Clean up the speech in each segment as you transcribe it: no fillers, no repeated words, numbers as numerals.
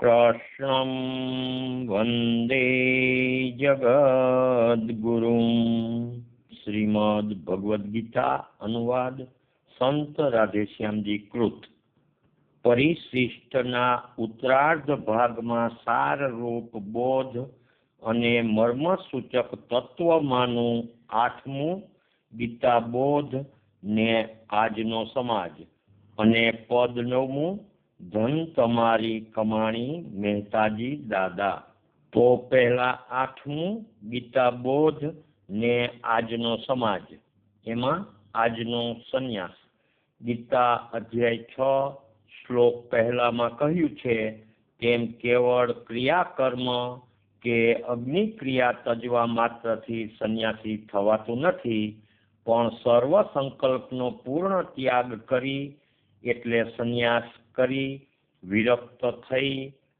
कृष्णं वन्दे जगद्गुरुं। श्रीमद् भगवद गीता अनुवाद संत राधेश्यामजी कृत। परिशिष्टना उत्तरार्ध भागમાં સારરૂપ બોધ અને મર્મસૂચક તત્વમાંનું 8મું ગીતા બોધ ને આજનો સમાજ અને પદ 9મું ધન તમારી કમાણી મહેતાજી દાદા। તો પહેલા 8મું ગીતા બોધ ને આજનો સમાજ, એમાં આજનો સંન્યાસ। ગીતા અધ્યાય 6 શ્લોક પહેલામાં કહ્યું છે તેમ કેવળ ક્રિયાકર્મ કે અગ્નિક્રિયા તજવા માત્રથી સંન્યાસી થવાતું નથી, પણ સર્વ સંકલ્પનો પૂર્ણ ત્યાગ કરી એટલે સંન્યાસ કરી વિરક્ત થઈ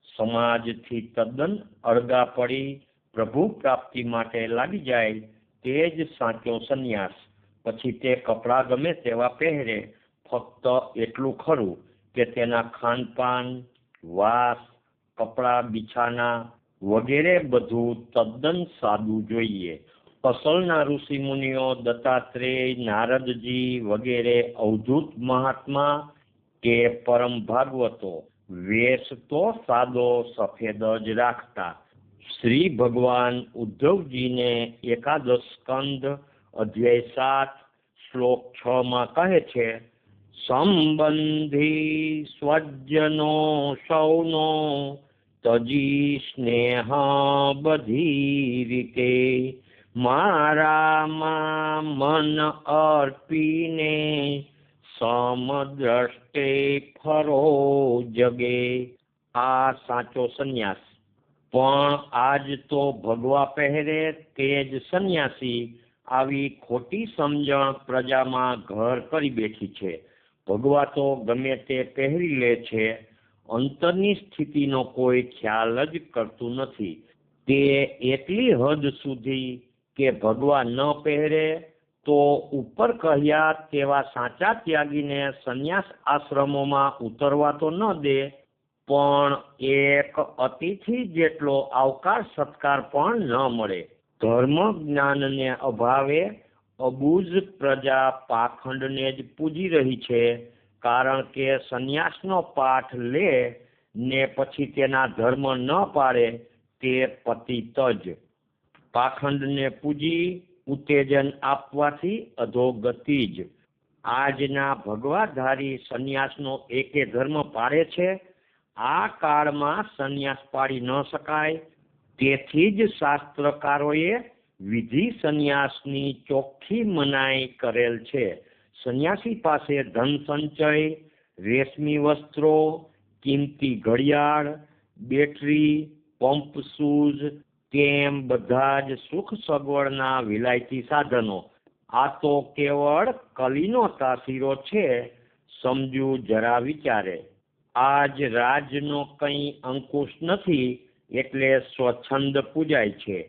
સમાજથી તદ્દન અળગા પડી પ્રભુ પ્રાપ્તિ માટે લાગી જાય તે જ સાચો સંન્યાસ। પછી તે કપડાં ગમે તેવા પહેરે, ફક્ત એટલું ખરું કે તેના ખાનપાન, વાસ, કપડાં, બિછાના વગેરે બધું તદ્દન સાદું જોઈએ। અસલના ઋષિ મુનિઓ દત્તાત્રેય, નારદજી વગેરે અવધૂત મહાત્મા કે પરમ ભાગવતો વેશ તો સાદો સફેદ જ રાખતા। શ્રી ભગવાન ઉદ્ધવજીને એકાદશ સ્કંદ અધ્યાય 7 શ્લોક 6માં કહે છે, સંબંધી સ્વજનો સૌનો તજી સ્નેહ બધી રીતે, મારામાં મન અર્પીને સમદ્રષ્ટે ફરો જગે। આ સાચો સંન્યાસ। પણ આજ તો ભગવા પહેરે તે જ સંન્યાસી આવી ખોટી સમજણ પ્રજામાં ઘર કરી બેઠી છે। ભગવા તો ગમે તે પહેરી લે છે, અંતરની સ્થિતિનો કોઈ ખ્યાલ જ કરતું નથી। તે એટલી હદ સુધી કે ભગવા ન પહેરે તો ઉપર કહ્યા તેવા સાચા ત્યાગીને સંન્યાસ આશ્રમોમાં ઉતરવા તો ન દે, પણ એક અતિથિ જેટલો આવકાર સત્કાર પણ ન મળે। ધર્મ જ્ઞાનને અભાવે અબૂઝ પ્રજા પાખંડને જ પૂજી રહી છે, કારણ કે સંન્યાસનો પાઠ લે ને પછી તેના ધર્મ ન પાળે તે પતિત જ। પાખંડને પૂજી ઉત્તેજન આપવાથી અધોગતિ જ। આજના ભગવાધારી સંન્યાસનો એકે ધર્મ પાળે છે। આ કાળમાં સંન્યાસ પાળી ન શકાય, તેથી જ શાસ્ત્રકારોએ વિધિ સંન્યાસની ચોખ્ખી મનાઈ કરેલ છે। સંન્યાસી પાસે ધન સંચય, રેશમી વસ્ત્રો, કિંમતી ઘડિયાળ, બેટરી, પંપ શૂઝ તેમ બધા જ સુખ સગવડના વિલાયતી સાધનો। આ તો કેવળ કલીનો તાસીરો છે, સમજુ જરા વિચારે। આજ રાજનો કંઈ અંકુશ નથી એટલે સ્વચ્છંદ પૂજાય છે।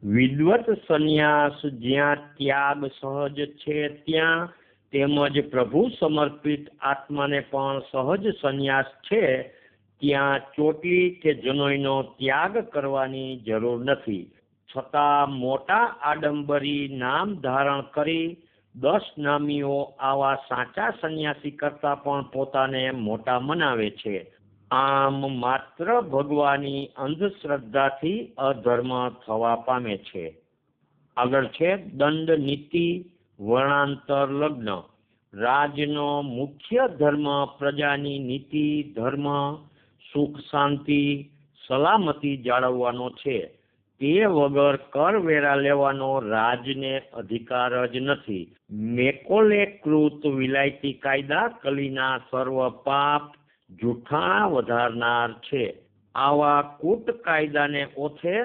વિદવત સંન્યાસ જ્યાં ત્યાગ સહજ છે ત્યાં, તેમજ પ્રભુ સમર્પિત આત્માને પણ સહજ સંન્યાસ છે ત્યાં ચોટલી કે જનોઈનો ત્યાગ કરવાની જરૂર નથી। છતાં મોટા આડંબરી નામ ધારણ કરી 10 નામીઓ આવા સાચા સંન્યાસી કરતા પણ પોતાને મોટા મનાવે છે। આમ માત્ર ભગવાનની અંધશ્રદ્ધાથી અધર્મ થવા પામે છે। આગળ છે દંડ નીતિ વર્ણાંતર લગ્ન। રાજનો મુખ્ય ધર્મ પ્રજાની નીતિ, ધર્મ, સુખ શાંતિ, સલામતી જાળવવાનો છે। તે વગર કરવેરા લેવાનો રાજને અધિકાર જ નથી। મેકોલે કૃત વિલાયતી કાયદા કલીના સર્વ પાપ જૂઠાણા વધારનાર છે। આવા કૂટ કાયદાને ઓથે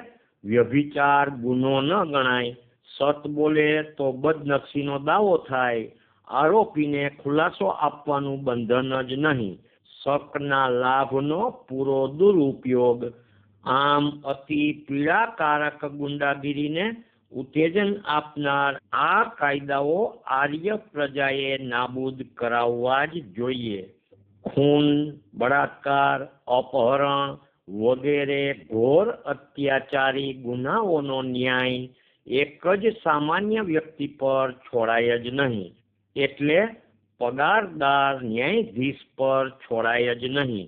વ્યભિચાર ગુનો ન ગણાય। સત બોલે તો બદનક્ષીનો દાવો થાય। આરોપીને ખુલાસો આપવાનું બંધન જ નહીં, શકના લાભનો પૂરો દુરુપયોગ। આમ અતિ પીડાકારક ગુંડાગીરીને ઉત્તેજન આપનાર આ કાયદાઓ આર્ય પ્રજાએ નાબૂદ કરાવવા જ જોઈએ। ખૂન, બળાત્કાર, અપહરણ, વગેરે ઘોર અત્યાચારી ગુનાઓનો ન્યાય એક જ સામાન્ય વ્યક્તિ પર છોડાય જ નહીં, એટલે પગારદાર ન્યાયાધીશ પર છોડાય જ નહીં.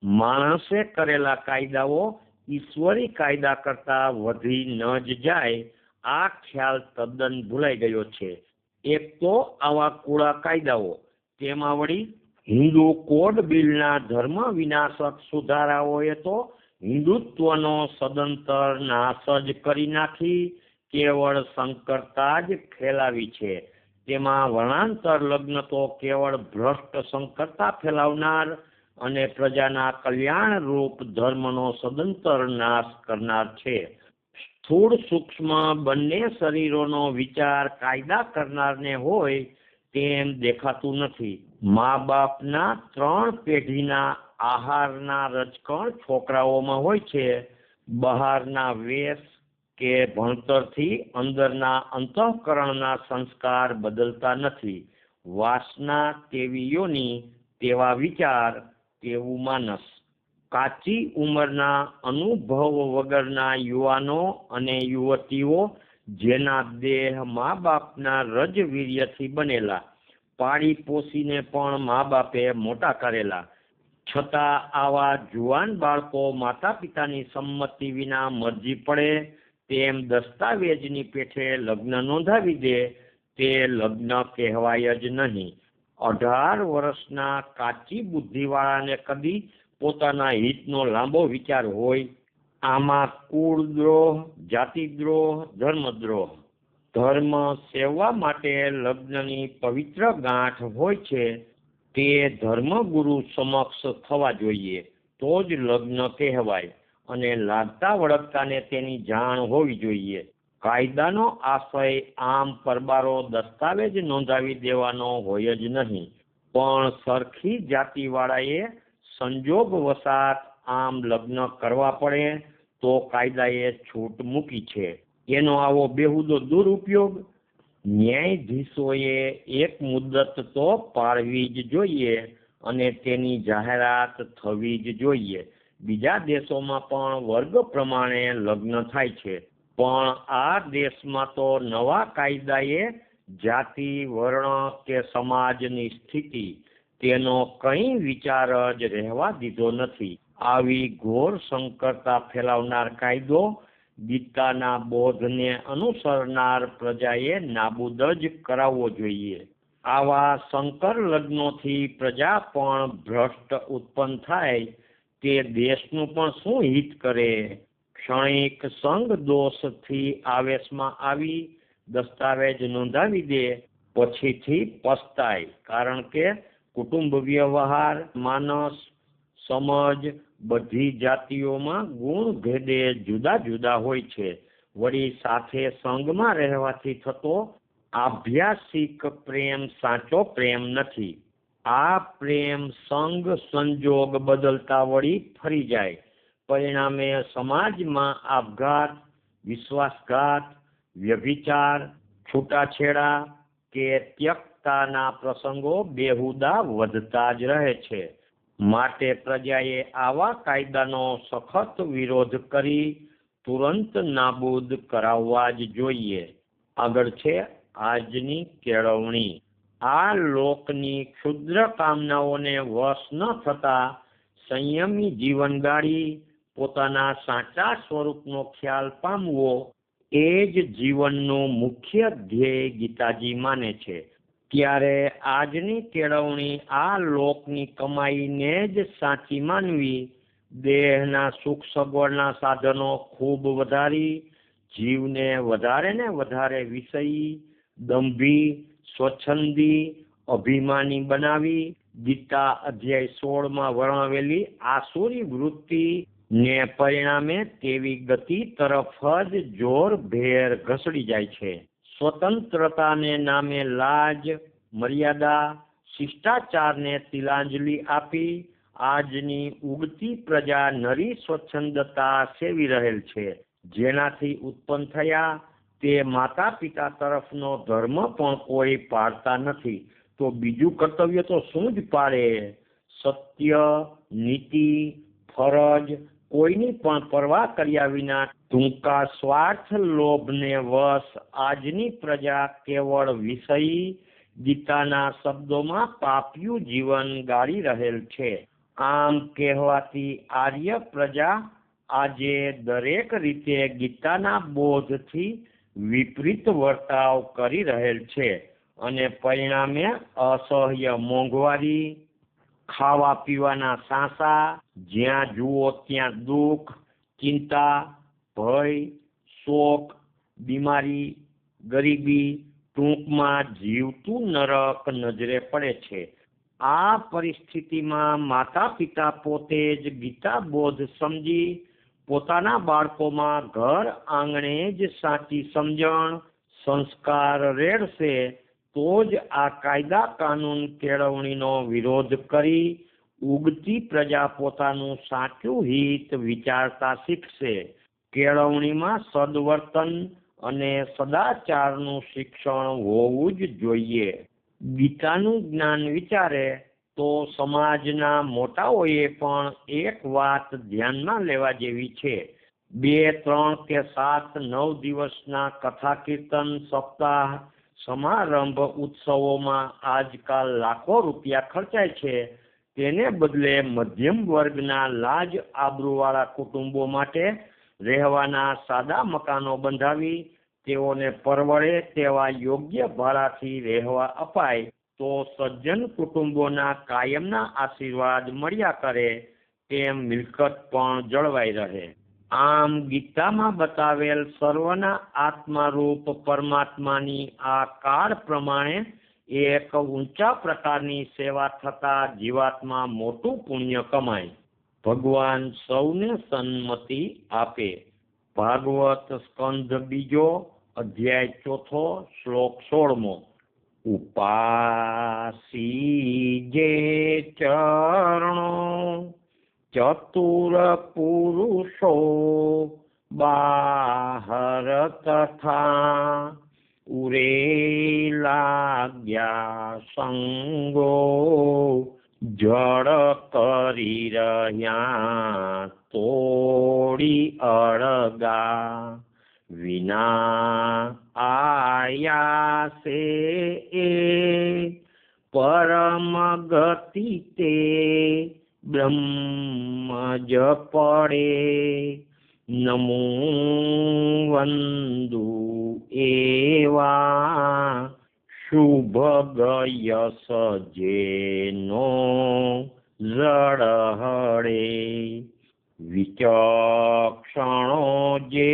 માણસે કરેલા કાયદાઓ ઈશ્વરી કાયદા કરતા વધી ન જ જાય, આ ખ્યાલ તદ્દન ભૂલાઈ ગયો છે. એક તો આવા કુળા કાયદાઓ, તેમાં વળી હિન્દુ કોડ બિલના ધર્મ વિનાશક સુધારાઓએ તો હિન્દુત્વનો સદંતર નાશ જ કરી નાખી કેવળ સંકરતા જ ફેલાવી છે. તેમાં વર્ણાંતર લગ્ન તો કેવળ ભ્રષ્ટ સંકરતા ફેલાવનાર અને પ્રજાના કલ્યાણ રૂપ ધર્મનો સદંતર નાશ કરનાર છે. સ્થૂળ સૂક્ષ્મ બંને શરીરોનો વિચાર કાયદા કરનારને હોય તેમ દેખાતું નથી. મા બાપના 3 પેઢીના આહારના રજકણ છોકરાઓમાં હોય છે. બહારના વેશ કે ભણતરથી અંદરના અંતઃકરણના સંસ્કાર બદલતા નથી. વાસના તેવી યોની, તેવા વિચાર, તેવું માનસ. કાચી ઉંમરના અનુભવ વગરના યુવાનો અને યુવતીઓ, જેના દેહ મા બાપના રજવીર્યથી બનેલા, પાળી પોસીને પણ મા બાપે મોટા કરેલા, છતાં આવા જુવાન બાળકો માતા પિતાની સંમતિ વિના મરજી પડે તેમ દસ્તાવેજની પેઠે લગ્ન નોંધાવી દે, તે લગ્ન કહેવાય જ નહીં. 18 વર્ષના કાચી બુદ્ધિવાળાને કદી પોતાના હિતનો લાંબો વિચાર હોય? આમાં કુળદ્રોહ, જાતિદ્રોહ, ધર્મદ્રોહ. ધર્મ સેવવા માટે લગ્નની પવિત્ર ગાંઠ હોય છે, તે ધર્મગુરુ સમક્ષ થવા જોઈએ, તો જ લગ્ન કહેવાય, અને લાગતા વળગતાને તેની જાણ હોવી જોઈએ. કાયદાનો આશય આમ પરબારો દસ્તાવેજ નોંધાવી દેવાનો હોય જ નહીં, પણ સરખી જાતિવાળાએ સંજોગ વસાત આમ લગ્ન કરવા પડે તો કાયદાએ છૂટ મૂકી છે. એનો આવો બેહુદો દુરુપયોગ ન્યાયાધીશોએ એક મુદ્દત તો પાળવી જ જોઈએ અને તેની જાહેરાત થવી જ જોઈએ. બીજા દેશોમાં પણ વર્ગ પ્રમાણે લગ્ન થાય છે, પણ આ દેશમાં તો નવા કાયદાએ જાતિ, વર્ણ કે સમાજની સ્થિતિ તેનો કંઈ વિચાર જ રહેવા દીધો નથી. આવી ઘોર સંકરતા ફેલાવનાર કાયદો ગીતાના બોધને અનુસરનાર પ્રજાએ નાબૂદ જ કરાવવો જોઈએ. આવા સંકર લગ્નોથી પ્રજા પણ ભ્રષ્ટ ઉત્પન્ન થાય, તે દેશનું પણ શું હિત કરે? ક્ષણિક સંગ દોષથી આવેશમાં આવી દસ્તાવેજ નોંધાવી દે, પછીથી પસ્તાય, કારણ કે કુટુંબ વ્યવહાર, માનસ, સમજ બધી જાતિઓમાં ગુણ ભેદે જુદા જુદા હોય છે. વળી સાથે સંગમાં રહેવાથી થતો આભ્યાસિક પ્રેમ સાચો પ્રેમ નથી. આ પ્રેમ સંગ સંજોગ બદલતા વળી ફરી જાય, પરિણામે સમાજમાં આપઘાત, વિશ્વાસઘાત, વ્યભિચાર, છૂટાછેડા કે ત્યક્તાના પ્રસંગો બેહુદા વધતા જ રહે છે. માટે પ્રજાએ આવા કાયદાનો સખત વિરોધ કરી તુરંત નાબૂદ કરાવવા જ જોઈએ. આગળ છે આજની કેળવણી. આ લોકની ક્ષુદ્ર કામનાઓને વશ ન થતા સંયમી જીવન ગાળી પોતાના સાચા સ્વરૂપનો ખ્યાલ પામવો, એ જ જીવનનું મુખ્ય ધ્યેય ગીતાજી માને છે. ત્યારે આજની કેળવણી આ લોકની કમાઈને જ સાચી માનવી, દેહના સુખ સગવડના સાધનો ખૂબ વધારી જીવને વધારે ને વધારે વિષયી, દંભી, સ્વચ્છંદી, અભિમાની બનાવી ગીતા અધ્યાય 16માં વર્ણવેલી આસુરી વૃત્તિ ને પરિણામે તેવી ગતિ તરફ જ જોરભેર ઘસડી જાય છે. સ્વતંત્રતાને નામે લાજ, મર્યાદા, શિષ્ટાચારને તિલાંજલિ આપી આજની ઉગતી પ્રજા નરી સ્વચ્છંદતા સેવી રહેલ છે. જેનાથી ઉત્પન્ન થયા તે માતા પિતા તરફનો ધર્મ પણ કોઈ પાળતા નથી, તો બીજું કર્તવ્ય તો શું જ પાળે? સત્ય, નીતિ, ફરજ, કોઈની પણ પરવા કર્યા વિના ટૂંકા સ્વાર્થ લોભને વશ આજની પ્રજા કેવળ વિષયી ગીતાના શબ્દોમાં પાપિયું જીવન ગાળી રહેલ છે. આમ કહેવાતી આર્ય પ્રજા આજે દરેક રીતે ગીતાના બોધથી વિપરીત વર્તાવ કરી રહેલ છે અને પરિણામે અસહ્ય મોંઘવારી, ખાવા પીવાના સાંસા, જ્યાં જુઓ ત્યાં દુઃખ, ચિંતા, ભય, શોક, બીમારી, ગરીબી, ટૂંકમાં જીવતું નરક નજરે પડે છે. આ પરિસ્થિતિમાં માતા પિતા પોતે જ ગીતા બોધ સમજી પોતાના બાળકોમાં ઘર આંગણે જ સાચી સમજણ, સંસ્કાર રેડશે તો જ આ કાયદા કાનૂન કેળવણીનો વિરોધ કરી ઉગતી પ્રજા પોતાનું સાચું હિત વિચારતા શીખશે. કેળવણીમાં સદવર્તન અને સદાચારનું શિક્ષણ હોવું જ જોઈએ. ગીતાનું જ્ઞાન વિચારે તો સમાજના મોટાઓએ પણ એક વાત ધ્યાનમાં લેવા જેવી છે. 2, 3 કે 7, 9 દિવસના કથા કીર્તન સપ્તાહ સમારંભ ઉત્સવોમાં આજકાલ લાખો રૂપિયા ખર્ચાય છે. તેને બદલે મધ્યમ વર્ગના લાજ આબરૂવાળા કુટુંબો માટે રહેવાના સાદા મકાનો બંધાવી તેઓને પરવડે તેવા યોગ્ય ભાડાથી રહેવા અપાય તો સજ્જન કુટુંબોના કાયમના આશીર્વાદ મળ્યા કરે તેમ મિલકત પણ જળવાઈ રહે. આમ ગીતામાં બતાવેલ સર્વના આત્મારૂપ પરમાત્માની આ કાળ પ્રમાણે એક ઊંચા પ્રકારની સેવા થતા જીવાત્મા મોટું પુણ્ય કમાય. ભગવાન સૌને સન્મતિ આપે. ભાગવત સ્કંધ 2, અધ્યાય 4, શ્લોક 16. ઉપાસી જે ચરણો ચતુર પુરુષો બાહર તથા ઉરે લાગ્યા સંગો જળ કરી રહ્યા તોડી અળગા વિના આયાસે એ પરમ ગતિ તે બ્રહ્મ જ પડે નમો વંદુ એવા શુભ ગયસ જેનો જળહળે વિચક્ષણો જે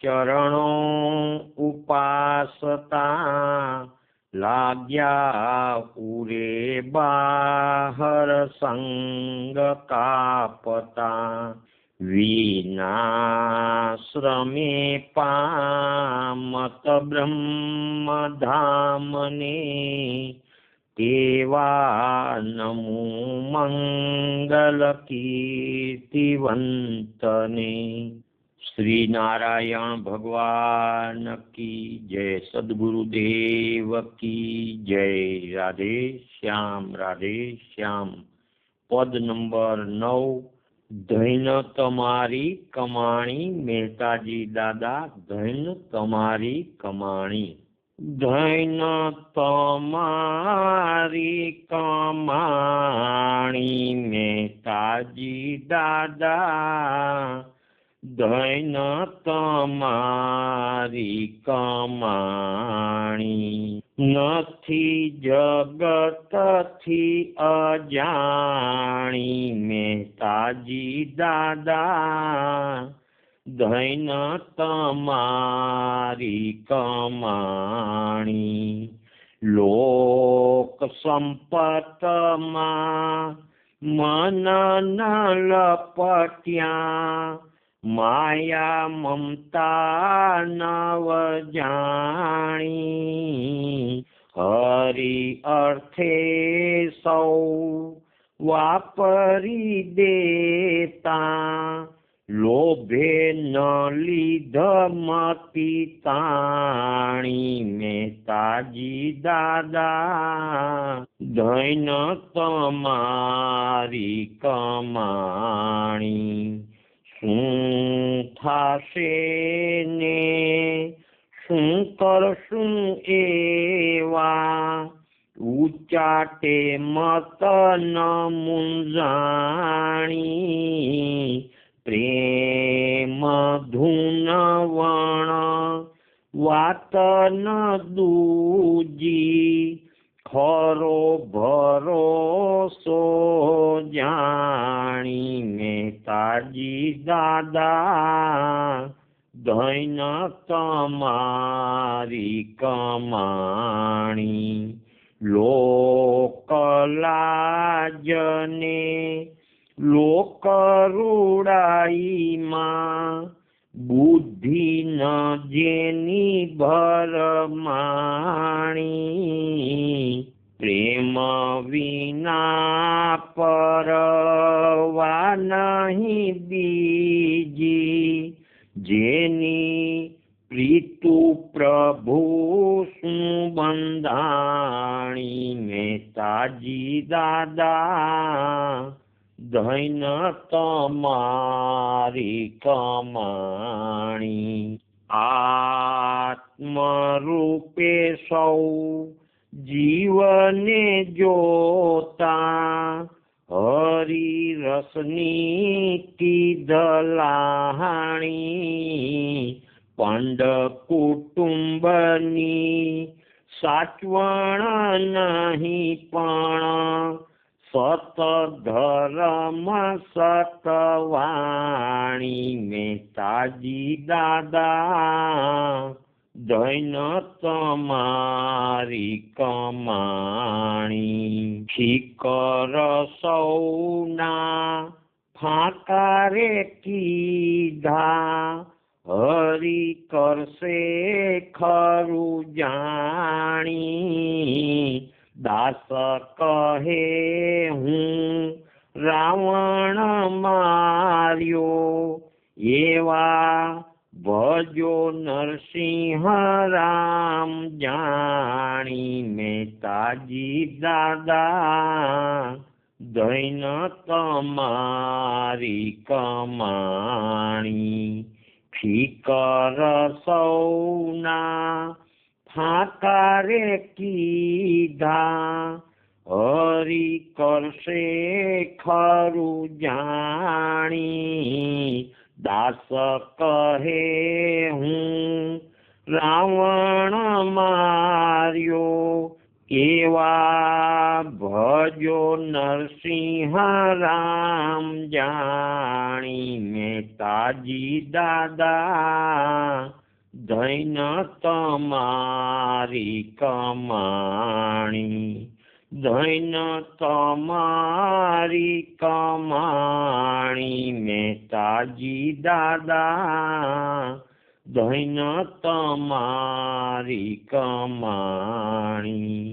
ચરણો ઉપાસતા લાગ્યા ઉરે બાહર સંગ કાપતા વિનાશ્રમે પામત બ્રહ્મ ધામને તેવા નમો મંગલ કીર્તિવંતને. શ્રી નારાયણ ભગવાન કી જય. સદગુરુદેવ કી જય. રાધે શ્યામ, રાધે શ્યામ. પદ નંબર 9. ધૈન તમારી કમાણી. મહેતાજી દાદા. ધૈન તમારી કમાણી. ધૈન તમારી કમાણી મહેતાજી દાદા. ધૈન તમારી કમાણી. નથી જગતથી અજાણી મહેતાજી દાદા. ધૈન તમારી કમાણી. લોક સંપતમાં મન ન લપટ્યા માયા મમતા નવ જાણી. હરિ અર્થે સૌ વાપરી દેતા લોભે ન લીધ મતી તાણી મહેતાજી દાદા ધૈન તમારી કમાણી શું થાશે ને શું કરશું એવા ઉચાટે મત ન મુંજાણી પ્રેમ ધૂન વણ વાત ન દૂજી ખરો ભરોસો જાણી મહેતાજી દાદા ધૈન તમારી કમાણી લોકલાજને લોકરૂડાઈમાં બુદ્ધિ ન જેની ભરમાણી પ્રેમ વિના પરવા નહીં બીજી જેની પ્રીતુ પ્રભુ શું બંધાણી મહેતાજી દાદા ધૈન તમારી કમાણી આત્મરૂપે સૌ જીવને જોતા હરિ રસની કીધલાહાણી પંડ કુટુંબની સાચવણ નહીં પણ સત ધર્મ સતવાણી મહેતાજી દાદા ધૈન તમારી કમાણી ફિકર સૌના ફાંકારે કીધા હરિ કરશે ખરું જાણી દાસ કહે હું રાવણ માર્યો એવા ભજો નરસિંહ રામ જાણી મહેતાજી દાદા ધૈન તમારી કમાણી ફિકર સૌના ફાંકારે કીધા હરિ કરશે ખરું જાણી દાસ કહે હું રાવણ માર્યો કેવા ભજો નરસિંહ રામ જાણી મહેતાજી દાદા ધૈન તમારી કમાણી ધૈન તમારી કમાણી મહેતાજી દાદા ધૈન તમારી કમાણી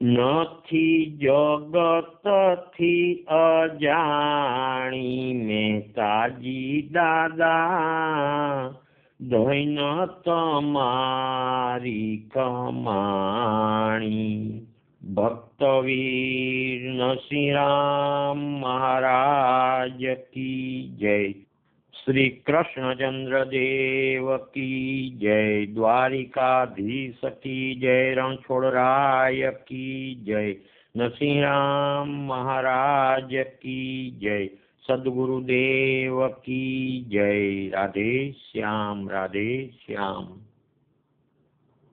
નથી જગતથી અજાણી મહેતાજી દાદા ધૈન તમારી કમાણી ભક્તવીર નરસિંહરામ મહારાજ કી જય શ્રી કૃષ્ણચંદ્ર દેવ કી જય દ્વારિકાધીશ કી જય રણછોડરાય કી જય નરસિંહરામ મહારાજ કી જય સદગુરુદેવ કી જય રાધે શ્યામ રાધે શ્યામ।